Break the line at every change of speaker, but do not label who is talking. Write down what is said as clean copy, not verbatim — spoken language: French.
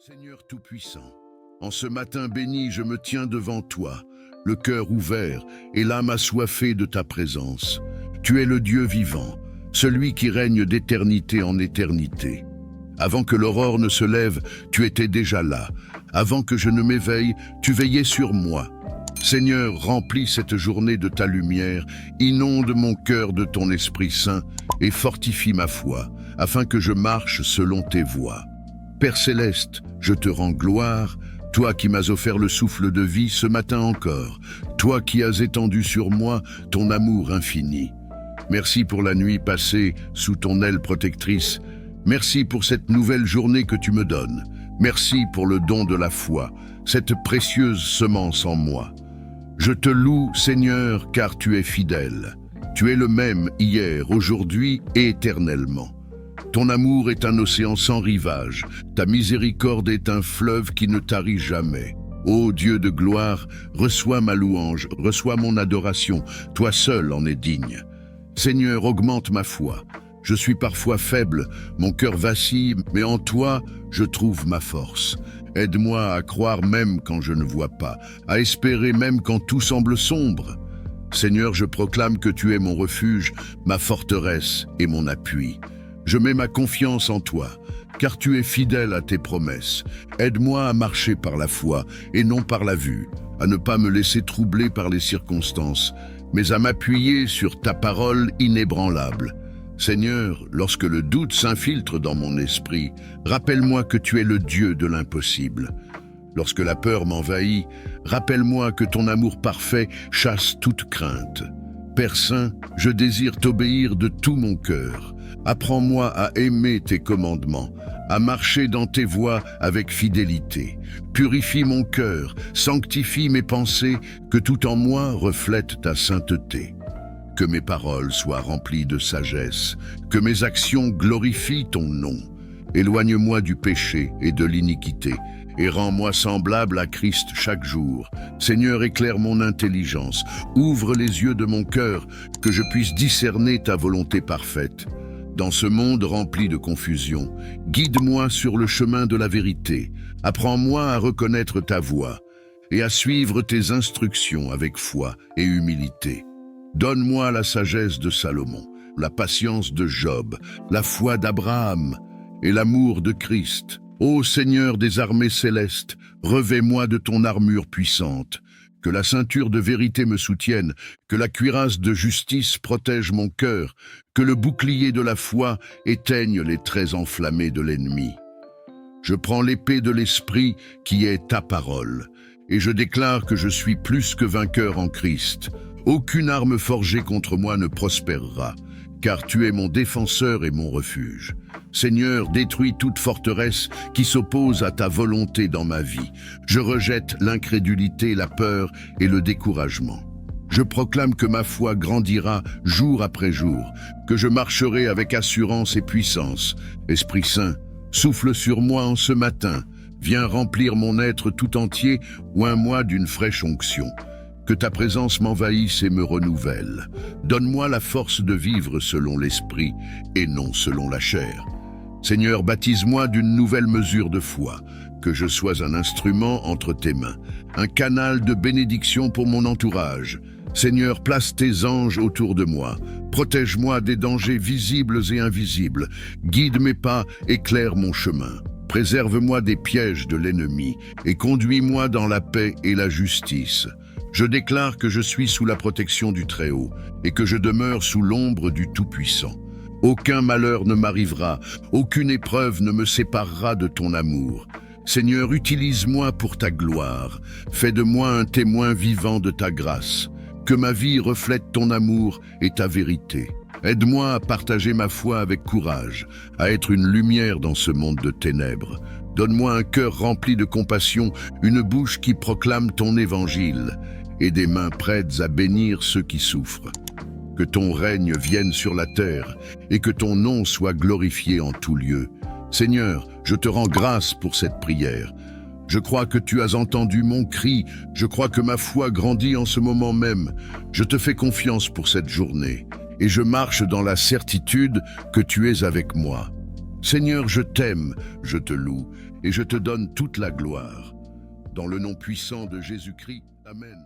Seigneur Tout-Puissant, en ce matin béni, je me tiens devant toi, le cœur ouvert et l'âme assoiffée de ta présence. Tu es le Dieu vivant, celui qui règne d'éternité en éternité. Avant que l'aurore ne se lève, tu étais déjà là. Avant que je ne m'éveille, tu veillais sur moi. Seigneur, remplis cette journée de ta lumière, inonde mon cœur de ton Esprit Saint et fortifie ma foi, afin que je marche selon tes voies. Père céleste, je te rends gloire, toi qui m'as offert le souffle de vie ce matin encore, toi qui as étendu sur moi ton amour infini. Merci pour la nuit passée sous ton aile protectrice. Merci pour cette nouvelle journée que tu me donnes. Merci pour le don de la foi, cette précieuse semence en moi. Je te loue, Seigneur, car tu es fidèle. Tu es le même hier, aujourd'hui et éternellement. Ton amour est un océan sans rivage, ta miséricorde est un fleuve qui ne tarit jamais. Ô Dieu de gloire, reçois ma louange, reçois mon adoration, toi seul en es digne. Seigneur, augmente ma foi. Je suis parfois faible, mon cœur vacille, mais en toi, je trouve ma force. Aide-moi à croire même quand je ne vois pas, à espérer même quand tout semble sombre. Seigneur, je proclame que tu es mon refuge, ma forteresse et mon appui. Je mets ma confiance en toi, car tu es fidèle à tes promesses. Aide-moi à marcher par la foi et non par la vue, à ne pas me laisser troubler par les circonstances, mais à m'appuyer sur ta parole inébranlable. Seigneur, lorsque le doute s'infiltre dans mon esprit, rappelle-moi que tu es le Dieu de l'impossible. Lorsque la peur m'envahit, rappelle-moi que ton amour parfait chasse toute crainte. Père Saint, je désire t'obéir de tout mon cœur. Apprends-moi à aimer tes commandements, à marcher dans tes voies avec fidélité. Purifie mon cœur, sanctifie mes pensées, que tout en moi reflète ta sainteté. Que mes paroles soient remplies de sagesse, que mes actions glorifient ton nom. Éloigne-moi du péché et de l'iniquité, et rends-moi semblable à Christ chaque jour. Seigneur, éclaire mon intelligence, ouvre les yeux de mon cœur, que je puisse discerner ta volonté parfaite. Dans ce monde rempli de confusion, guide-moi sur le chemin de la vérité. Apprends-moi à reconnaître ta voix et à suivre tes instructions avec foi et humilité. Donne-moi la sagesse de Salomon, la patience de Job, la foi d'Abraham et l'amour de Christ. Ô Seigneur des armées célestes, revêt-moi de ton armure puissante. Que la ceinture de vérité me soutienne, que la cuirasse de justice protège mon cœur, que le bouclier de la foi éteigne les traits enflammés de l'ennemi. Je prends l'épée de l'Esprit qui est ta parole, et je déclare que je suis plus que vainqueur en Christ. Aucune arme forgée contre moi ne prospérera, car tu es mon défenseur et mon refuge. Seigneur, détruis toute forteresse qui s'oppose à ta volonté dans ma vie. Je rejette l'incrédulité, la peur et le découragement. Je proclame que ma foi grandira jour après jour, que je marcherai avec assurance et puissance. Esprit Saint, souffle sur moi en ce matin. Viens remplir mon être tout entier, oins-moi d'une fraîche onction. Que ta présence m'envahisse et me renouvelle. Donne-moi la force de vivre selon l'esprit et non selon la chair. Seigneur, baptise-moi d'une nouvelle mesure de foi, que je sois un instrument entre tes mains, un canal de bénédiction pour mon entourage. Seigneur, place tes anges autour de moi, protège-moi des dangers visibles et invisibles, guide mes pas, éclaire mon chemin. Préserve-moi des pièges de l'ennemi et conduis-moi dans la paix et la justice. Je déclare que je suis sous la protection du Très-Haut et que je demeure sous l'ombre du Tout-Puissant. Aucun malheur ne m'arrivera, aucune épreuve ne me séparera de ton amour. Seigneur, utilise-moi pour ta gloire. Fais de moi un témoin vivant de ta grâce. Que ma vie reflète ton amour et ta vérité. Aide-moi à partager ma foi avec courage, à être une lumière dans ce monde de ténèbres. Donne-moi un cœur rempli de compassion, une bouche qui proclame ton évangile et des mains prêtes à bénir ceux qui souffrent. Que ton règne vienne sur la terre et que ton nom soit glorifié en tout lieu. Seigneur, je te rends grâce pour cette prière. Je crois que tu as entendu mon cri, je crois que ma foi grandit en ce moment même. Je te fais confiance pour cette journée et je marche dans la certitude que tu es avec moi. Seigneur, je t'aime, je te loue, et je te donne toute la gloire. Dans le nom puissant de Jésus-Christ, Amen.